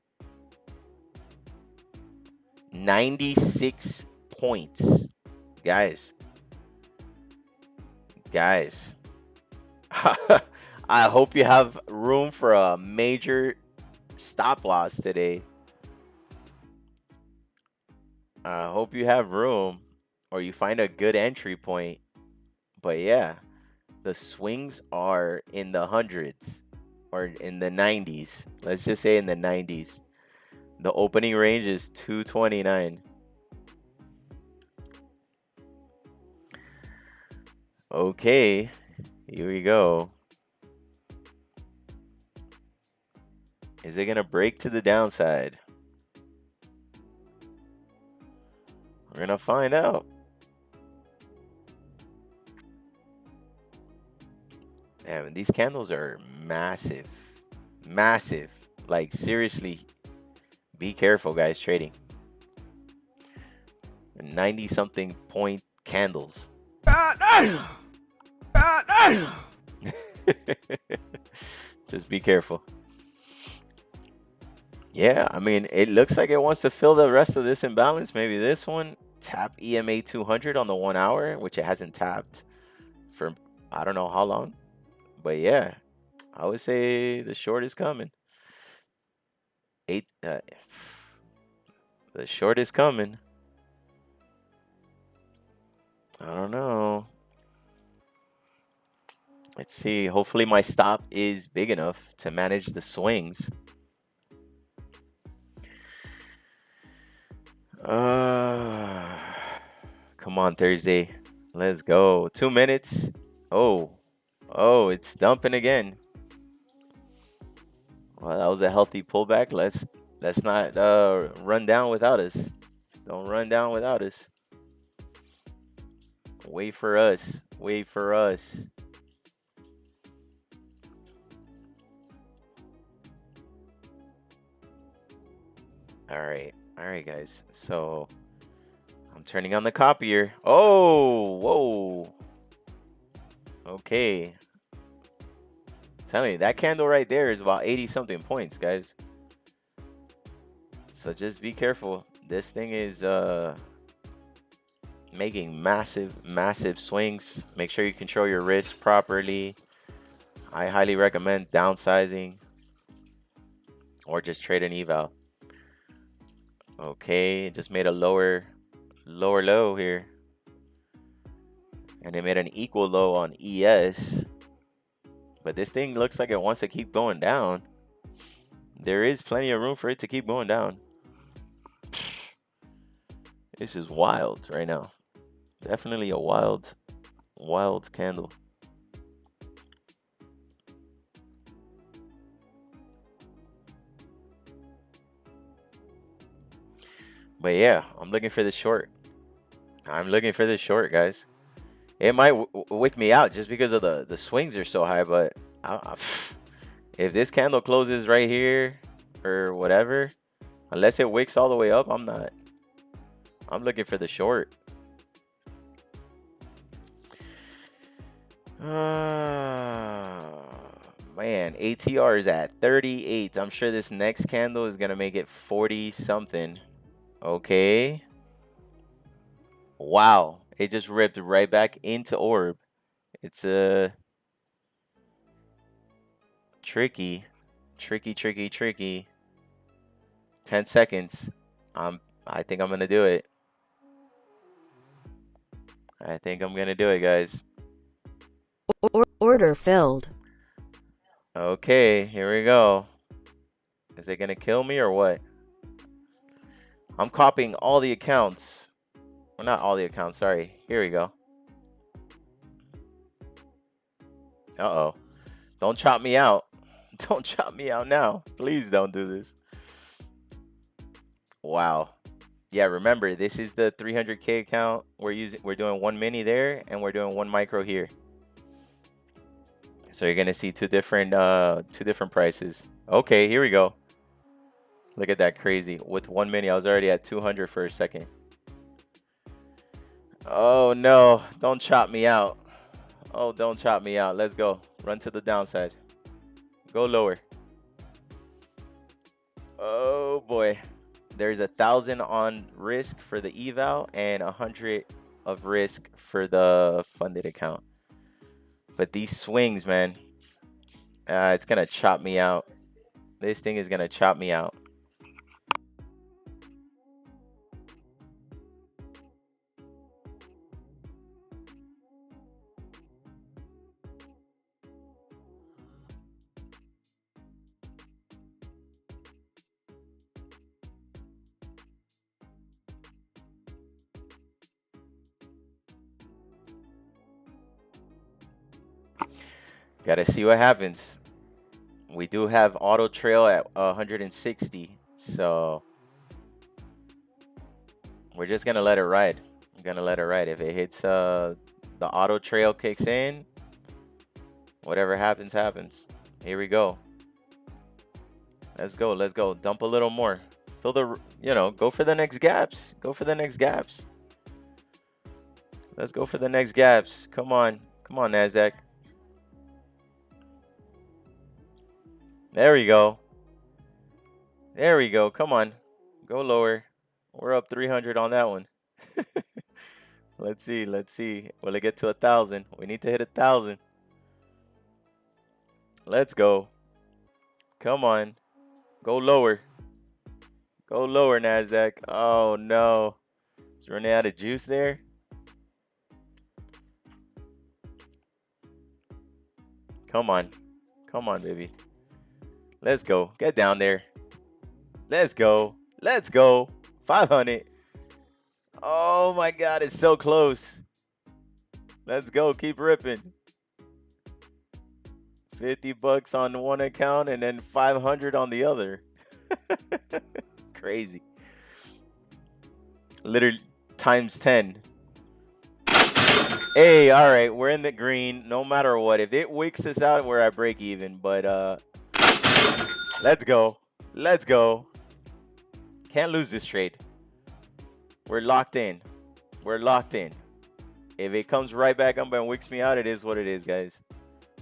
96 points. Guys. I hope you have room for a major stop loss today. I hope you have room or you find a good entry point. But yeah, the swings are in the hundreds or in the 90s. Let's just say in the 90s. The opening range is 229. Okay, here we go. Is it going to break to the downside? We're going to find out. Damn, these candles are massive. Massive. Like, seriously, be careful, guys, trading. 90 something point candles. Just be careful. Yeah, I mean, it looks like it wants to fill the rest of this imbalance. Maybe this one. Tap EMA 200 on the 1 hour, which it hasn't tapped for I don't know how long. But yeah, I would say the short is coming. The short is coming. I don't know. Let's see. Hopefully my stop is big enough to manage the swings. Come on, Thursday. Let's go. 2 minutes. Oh, it's dumping again. Well, that was a healthy pullback. Let's not run down without us. Don't run down without us. Wait for us. Wait for us. All right, guys. So I'm turning on the copier. Oh, whoa. Okay. Telling you, that candle right there is about 80 something points, guys. So just be careful. This thing is making massive swings. Make sure you control your risk properly. I highly recommend downsizing or just trade an eval. Okay, just made a lower low here. And it made an equal low on ES. But this thing looks like it wants to keep going down. There is plenty of room for it to keep going down. This is wild right now. Definitely a wild candle. But yeah, I'm looking for the short. I'm looking for the short, guys. It might wick me out just because of the swings are so high, but if this candle closes right here or whatever, unless it wicks all the way up, I'm looking for the short. Man, ATR is at 38. I'm sure this next candle is gonna make it 40 something. Okay. Wow, it just ripped right back into orb. It's tricky. 10 seconds. I think I'm gonna do it. I think I'm gonna do it, guys. Order filled. Okay, here we go. Is it gonna kill me or what? I'm copying all the accounts. Well, not all the accounts, sorry. Here we go. Uh-oh. Don't chop me out. Don't chop me out now. Please don't do this. Wow. Yeah, remember, this is the 300K account. We're doing 1 mini there and we're doing 1 micro here. So you're gonna see two different prices. Okay, here we go. Look at that, crazy. With 1 mini, I was already at 200 for a second. Oh no, don't chop me out. Oh, don't chop me out. Let's go. Run to the downside. Go lower. Oh boy. There's 1,000 on risk for the eval and 100 of risk for the funded account. But these swings, man. It's gonna chop me out. This thing is gonna chop me out. Gotta see what happens. We do have auto trail at 160, so we're just gonna let it ride. I'm gonna let it ride. If it hits the auto trail kicks in, whatever happens, happens. Here we go. Let's go. Let's go. Dump a little more. Fill the, go for the next gaps. Go for the next gaps. Let's go for the next gaps. Come on. Come on, NASDAQ. There we go. There we go. Come on. Go lower. We're up 300 on that one. Let's see. Let's see. Will it get to 1,000? We need to hit 1,000. Let's go. Come on. Go lower. Go lower, NASDAQ. Oh, no. It's running out of juice there. Come on. Come on, baby. Let's go. Get down there. Let's go. Let's go. 500. Oh, my God. It's so close. Let's go. Keep ripping. 50 bucks on one account and then 500 on the other. Crazy. Literally times 10. Hey, all right, we're in the green no matter what. If it wicks us out, we're at break even, but let's go. Let's go. Can't lose this trade. We're locked in. We're locked in. If it comes right back up and wicks me out, it is what it is, guys.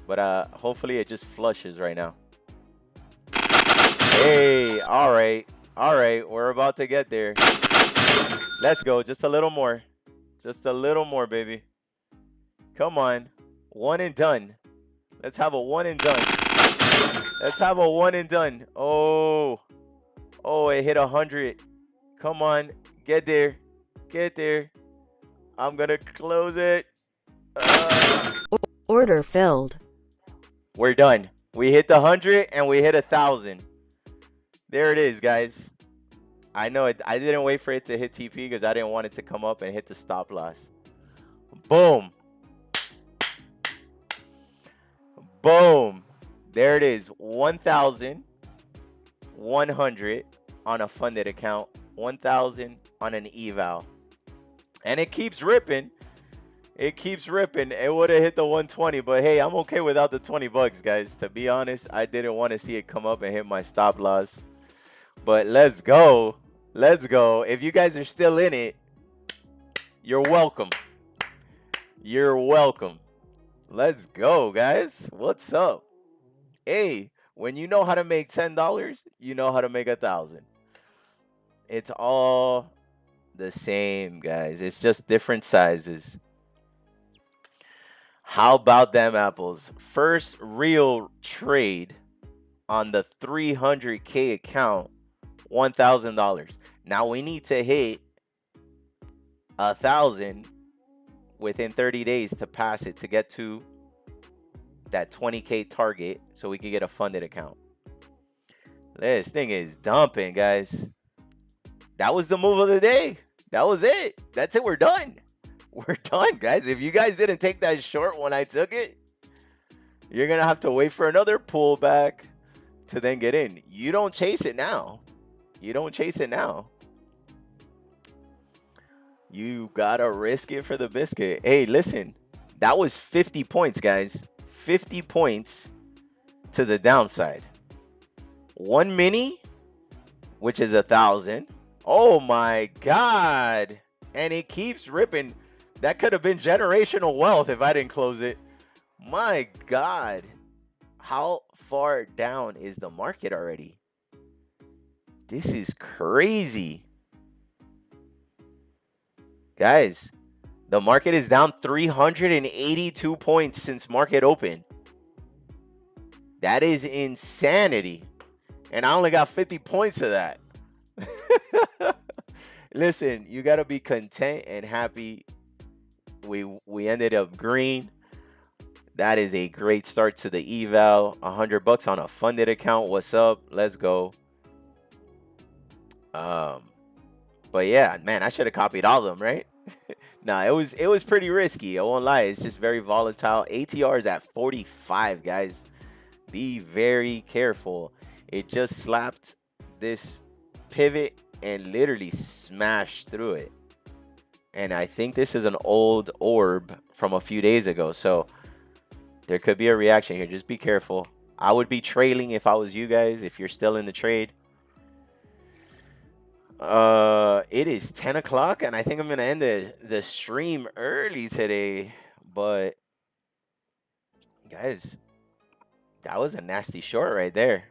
But hopefully it just flushes right now. Hey, all right. All right, we're about to get there. Let's go. Just a little more. Just a little more, baby. Come on. One and done. Let's have a one and done. Let's have a one and done. Oh. Oh, it hit 100. Come on. Get there. Get there. I'm going to close it. Order filled. We're done. We hit the 100 and we hit 1,000. There it is, guys. I know it. I didn't wait for it to hit TP because I didn't want it to come up and hit the stop loss. Boom. Boom. There it is. 1,100 on a funded account. 1,000 on an eval. And it keeps ripping. It keeps ripping. It would have hit the 120, but hey, I'm okay without the 20 bucks, guys. To be honest, I didn't want to see it come up and hit my stop loss. But let's go. Let's go. If you guys are still in it, you're welcome. You're welcome. Let's go, guys. What's up? Hey, when you know how to make $10, you know how to make 1,000. It's all the same, guys. It's just different sizes. How about them apples? First real trade on the 300K account, $1,000. Now we need to hit 1,000 within 30 days to pass it to get to that 20K target so we can get a funded account. This thing is dumping, guys. That was the move of the day. That was it. That's it. We're done. We're done, guys. If you guys didn't take that short when I took it, you're going to have to wait for another pullback to then get in. You don't chase it now. You don't chase it now. You got to risk it for the biscuit. Hey, listen. That was 50 points, guys. 50 points to the downside. One mini, which is 1,000. Oh, my God. And it keeps ripping. That could have been generational wealth if I didn't close it. My God. How far down is the market already? This is crazy. Guys, the market is down 382 points since market open. That is insanity. And I only got 50 points of that. Listen, you got to be content and happy. We ended up green. That is a great start to the eval. $100 on a funded account. What's up? Let's go. But yeah, man, I should have copied all of them, right? Nah, it was pretty risky. I won't lie. It's just very volatile. ATR is at 45, guys. Be very careful. It just slapped this pivot and literally smashed through it. And I think this is an old orb from a few days ago. So there could be a reaction here. Just be careful. I would be trailing if I was you guys, if you're still in the trade. It is 10 o'clock, and I think I'm gonna end the stream early today. But guys, that was a nasty short right there.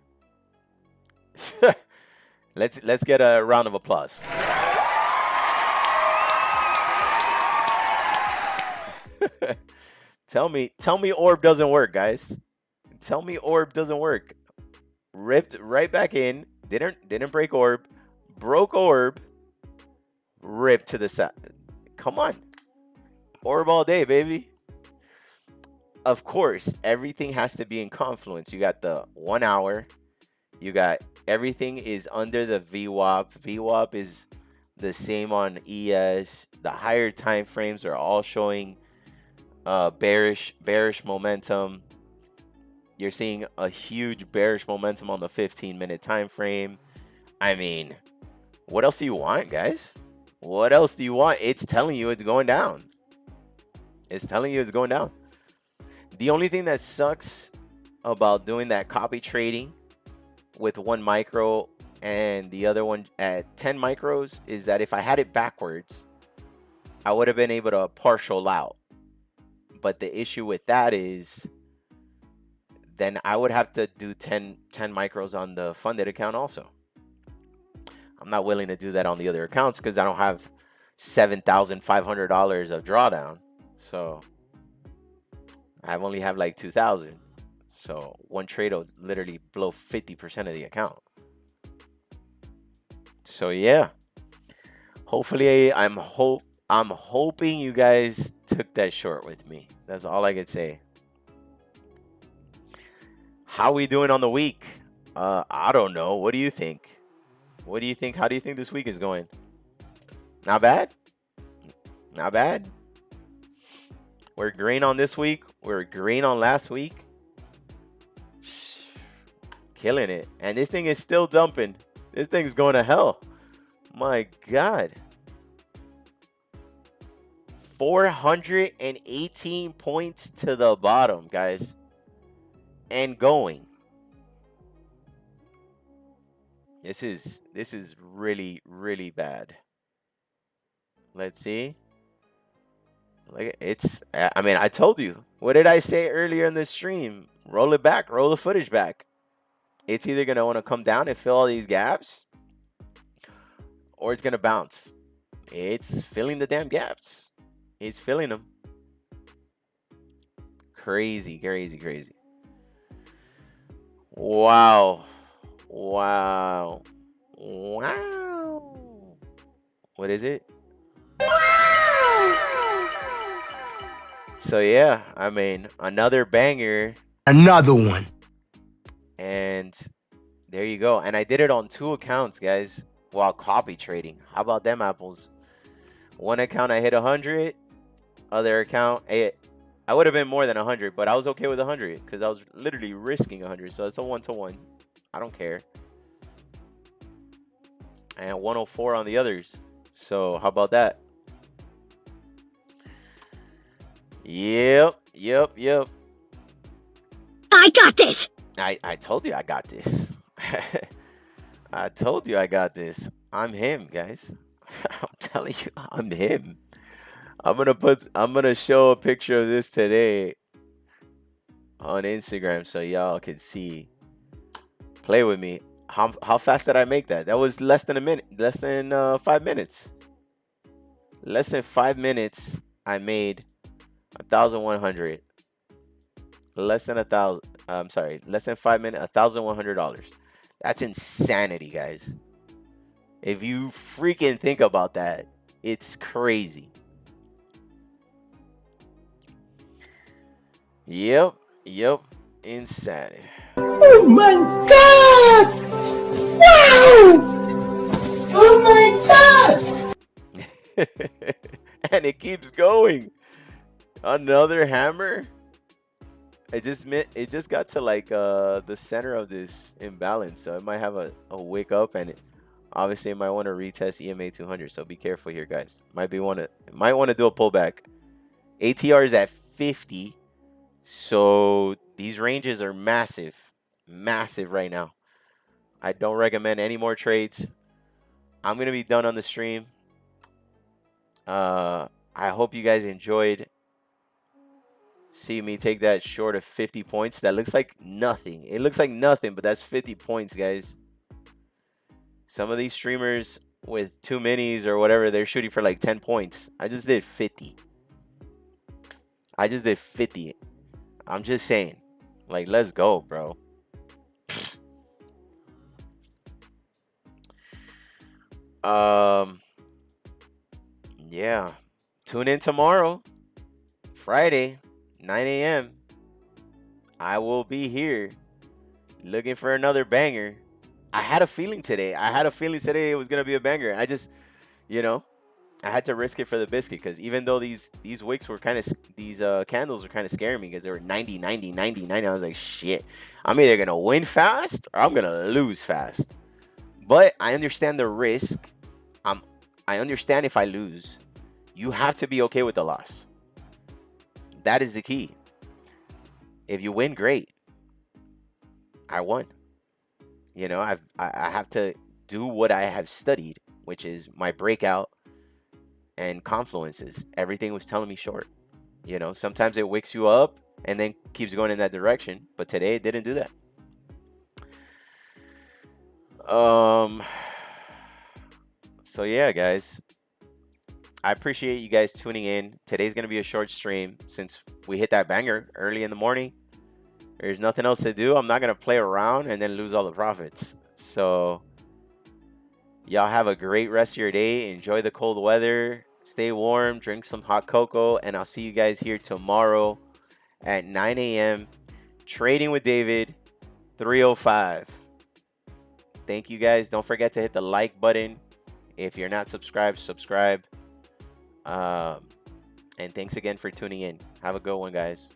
Let's get a round of applause. Tell me orb doesn't work, guys. Tell me orb doesn't work. Ripped right back in. Didn't break orb. Broke orb. Ripped to the side. Come on. Orb all day, baby. Of course, everything has to be in confluence. You got the 1 hour. You got everything is under the VWAP. VWAP is the same on ES. The higher time frames are all showing bearish momentum. You're seeing a huge bearish momentum on the 15-minute time frame. I mean, what else do you want, guys? What else do you want? It's telling you it's going down. It's telling you it's going down. The only thing that sucks about doing that copy trading with 1 micro and the other one at 10 micros is that if I had it backwards, I would have been able to partial out. But the issue with that is then I would have to do 10 micros on the funded account also. I'm not willing to do that on the other accounts because I don't have $7,500 of drawdown. So I only have like 2,000. So one trade will literally blow 50% of the account. So yeah, hopefully I'm hoping you guys took that short with me. That's all I could say. How we doing on the week? I don't know. What do you think? What do you think? How do you think this week is going? Not bad? Not bad? We're green on this week. We're green on last week. Killing it. And this thing is still dumping. This thing's going to hell. My God. 418 points to the bottom, guys. And going. This is really, really bad. Let's see. Like I mean, I told you. What did I say earlier in the stream? Roll it back, roll the footage back. It's either gonna want to come down and fill all these gaps, or it's gonna bounce. It's filling the damn gaps. It's filling them. Crazy, crazy, crazy. Wow. Wow. Wow. What is it? So yeah, I mean, another banger. Another one. And there you go. And I did it on 2 accounts, guys, while copy trading. How about them apples? One account I hit 100. Other account, I would have been more than 100, but I was okay with 100 because I was literally risking 100. So it's a 1-to-1. I don't care. And 104 on the others. So how about that? Yep. I got this. I told you I got this. I told you I got this. I'm him, guys. I'm telling you, I'm him. I'm gonna show a picture of this today on Instagram so y'all can see. Play with me. How fast did I make that? That was less than a minute, less than 5 minutes. Less than 5 minutes, I made 1,100. Less than 1,000. I'm sorry, less than 5 minutes, $1,100. That's insanity, guys. If you freaking think about that, it's crazy. Yep, insanity. Oh my god! Wow! Oh my god! And it keeps going. Another hammer. It just got to like the center of this imbalance, so it might have a wake up, and obviously it might want to retest EMA 200. So be careful here, guys. Might want to do a pullback. ATR is at 50, so these ranges are massive, massive right now. I don't recommend any more trades. I'm gonna be done on the stream. I hope you guys enjoyed. See me take that short of 50 points. That looks like nothing. It looks like nothing, but that's 50 points, guys. Some of these streamers with 2 minis or whatever, they're shooting for like 10 points. I just did 50. I just did 50. I'm just saying. Like, let's go, bro. Yeah. Tune in tomorrow, Friday, 9 a.m. I will be here looking for another banger. I had a feeling today. It was gonna be a banger. I just, you know, I had to risk it for the biscuit, because even though these wicks were kind of, these candles were kind of scaring me, because they were 90, 90, 90, 90. I was like, shit, I'm either gonna win fast or I'm gonna lose fast. But I understand the risk. I understand if I lose. You have to be okay with the loss. That is the key. If you win, great. I won. You know, I have to do what I have studied, which is my breakout and confluences. Everything was telling me short. You know, sometimes it wakes you up and then keeps going in that direction, but today it didn't do that. So yeah, guys, I appreciate you guys tuning in. Today's gonna be a short stream since we hit that banger early in the morning. There's nothing else to do. I'm not gonna play around and then lose all the profits. So y'all have a great rest of your day. Enjoy the cold weather. Stay warm. Drink some hot cocoa. And I'll see you guys here tomorrow at 9 a.m. Trading with David 305. Thank you, guys. Don't forget to hit the like button. If you're not subscribed, subscribe. And thanks again for tuning in. Have a good one, guys.